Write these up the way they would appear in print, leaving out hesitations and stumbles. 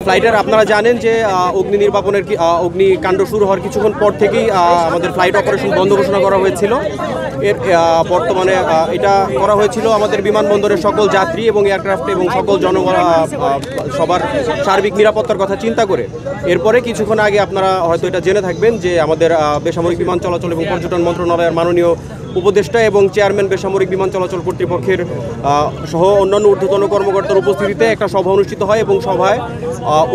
ফ্লাইটের আপনারা জানেন যে অগ্নি নির্বাপনের অগ্নিকাণ্ড শুরু হওয়ার কিছুক্ষণ পর থেকেই আমাদের ফ্লাইট অপারেশন বন্ধ ঘোষণা করা হয়েছিল। এর বর্তমানে এটা করা হয়েছিল আমাদের বিমানবন্দরের সকল যাত্রী এবং এয়ারক্রাফট এবং সকল সবার সার্বিক নিরাপত্তার কথা চিন্তা করে। এরপরে কিছুক্ষণ আগে আপনারা হয়তো এটা জেনে থাকবেন যে আমাদের বেসামরিক বিমান চলাচল এবং পর্যটন মন্ত্রণালয়ের মাননীয় উপদেষ্টা এবং চেয়ারম্যান বেসামরিক বিমান চলাচল কর্তৃপক্ষের সহ অন্যান্য ঊর্ধ্বতন কর্মকর্তার উপস্থিতিতে একটা সভা অনুষ্ঠিত হয় এবং সভায়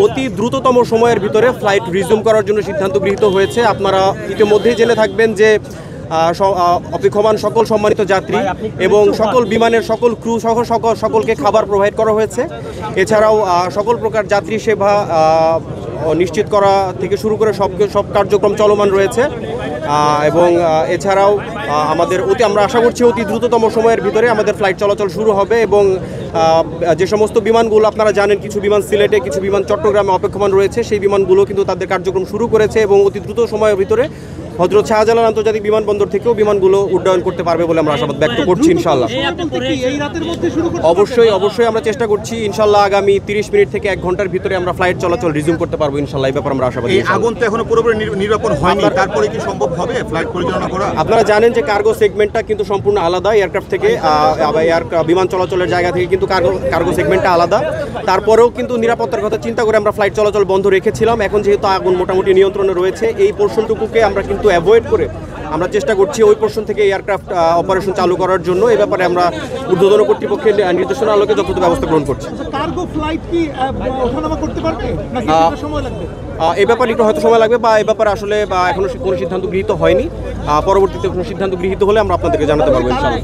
অতি দ্রুততম সময়ের ভিতরে ফ্লাইট রিজিউম করার জন্য সিদ্ধান্ত গৃহীত হয়েছে। আপনারা ইতিমধ্যেই জেনে থাকবেন যে অপেক্ষমান সকল সম্মানিত যাত্রী এবং সকল বিমানের সকল ক্রু সহ সকলকে খাবার প্রোভাইড করা হয়েছে। এছাড়াও সকল প্রকার যাত্রী সেবা নিশ্চিত করা থেকে শুরু করে সব কার্যক্রম চলমান রয়েছে এবং এছাড়াও আমরা আশা করছি অতি দ্রুততম সময়ের ভিতরে আমাদের ফ্লাইট চলাচল শুরু হবে এবং যে সমস্ত বিমানগুলো আপনারা জানেন কিছু বিমান সিলেটে কিছু বিমান চট্টগ্রামে অপেক্ষমান রয়েছে সেই বিমানগুলো কিন্তু তাদের কার্যক্রম শুরু করেছে এবং অতি দ্রুত সময়ের ভিতরে হযরত শাহজালাল আন্তর্জাতিক বিমানবন্দর থেকেও বিমানগুলো উড্ডয়ন করতে পারবে বলে আমরা আশাবাদ ব্যক্ত করছি ইনশাআল্লাহ। অবশ্যই আমরা চেষ্টা করছি ইনশাআল্লাহ আগামী 30 মিনিট থেকে 1 ঘন্টার ভিতরে আমরা ফ্লাইট চলাচল রিজিউম করতে পারবো ইনশাআল্লাহ। এই ব্যাপারে আমরা আশাবাদী। এই আগুন তো এখনো পুরোপুরি নির্বাপন হয়নি, তারপরে কি সম্ভব হবে ফ্লাইট পরিচালনা করা? আপনারা জানেন যে কার্গো সেগমেন্টটা কিন্তু সম্পূর্ণ আলাদা এয়ারক্রাফট থেকে, বিমান চলাচলের জায়গা থেকে কিন্তু কার্গো সেগমেন্টটা আলাদা। তারপরেও কিন্তু নিরাপত্তার কথা চিন্তা করে আমরা ফ্লাইট চলাচল বন্ধ রেখেছিলাম। এখন যেহেতু আগুন মোটামুটি নিয়ন্ত্রণে রয়েছে এই পোর্শনটুকুকে আমরা কিন্তু অ্যাভয়েড করে আমরা চেষ্টা করছি ওই পোর্শন থেকে এয়ারক্রাফট অপারেশন চালু করার জন্য। এই ব্যাপারে আমরা ঊর্ধ্বতন কর্তৃপক্ষের নির্দেশনা আলোকে যথাযথ ব্যবস্থা গ্রহণ করছি। কার্গো ফ্লাইট কি ওঠানামা করতে পারবে নাকি সময় লাগবে? এই ব্যাপারে একটু হয়তো সময় লাগবে বা এই ব্যাপারে আসলে এখনো কোনো সিদ্ধান্ত গৃহীত হয়নি। পরবর্তীতে কোনো সিদ্ধান্ত গৃহীত হলে আমরা আপনাদেরকে জানাতে পারবো ইনশাআল্লাহ।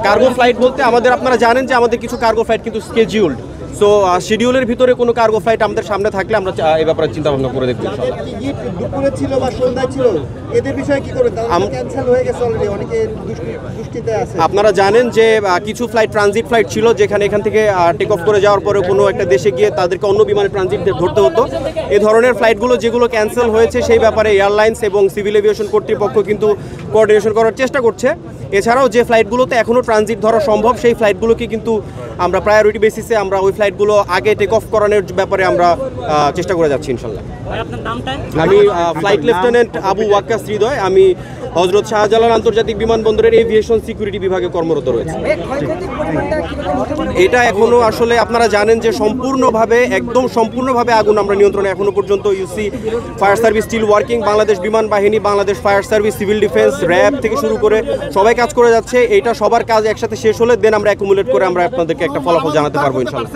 কার্গো ফ্লাইট বলতে আপনারা জানেন যে আমাদের কিছু কার্গো ফ্লাইট কিন্তু স্কেডিউলড। সো শিডিউলের ভিতরে কোনো কার্গো ফ্লাইট আমাদের সামনে থাকলে আমরা এই ব্যাপারে চিন্তা ভাবনা করে দেখব ইনশাআল্লাহ। দুপুরে ছিল বা সন্ধ্যায় ছিল এদের বিষয়ে কি করে ক্যান্সেল হয়ে গেছে অলরেডি, অনেকে দুশ্চিন্তায় আছে। আপনারা জানেন যে কিছু ফ্লাইট ট্রানজিট ফ্লাইট ছিল যেখানে এখান থেকে টেক অফ করে যাওয়ার পরে কোনো একটা দেশে গিয়ে তাদেরকে অন্য বিমানে ট্রানজিট ধরতে হতো। এই ধরনের ফ্লাইটগুলো যেগুলো ক্যান্সেল হয়েছে সেই ব্যাপারে এয়ারলাইন্স এবং সিভিল এভিয়েশন কর্তৃপক্ষ কিন্তু কোঅর্ডিনেশন করার চেষ্টা করছে। এছাড়াও যে ফ্লাইটগুলোতে এখনও ট্রানজিট ধরা সম্ভব সেই ফ্লাইটগুলোকে কিন্তু আমরা প্রায়োরিটি বেসিসে আমরা ওই ফ্লাইটগুলো আগে টেক অফ করানোর ব্যাপারে আমরা চেষ্টা করে যাচ্ছি ইনশাল্লাহ। আমি ফ্লাইট লেফটেন্যান্ট আবু ওয়াক্কাস হৃদয়, আমি হযরত শাহজালাল আন্তর্জাতিক বিমানবন্দরের এভিয়েশন সিকিউরিটি বিভাগে কর্মরত রয়েছে। এটা এখনো আসলে আপনারা জানেন যে সম্পূর্ণভাবে আগুন আমরা নিয়ন্ত্রণে এখনো পর্যন্ত ইউসি fire service still working, Bangladesh বিমান বাহিনী, Bangladesh fire service, civil defence, RAB থেকে শুরু করে সবাই কাজ করে যাচ্ছে। এইটা সবার কাজ একসাথে শেষ হলে দেন আমরা অ্যাকুমুলেট করে আমরা আপনাদেরকে একটা ফলাফল জানাতে পারবো ইনশাআল্লাহ।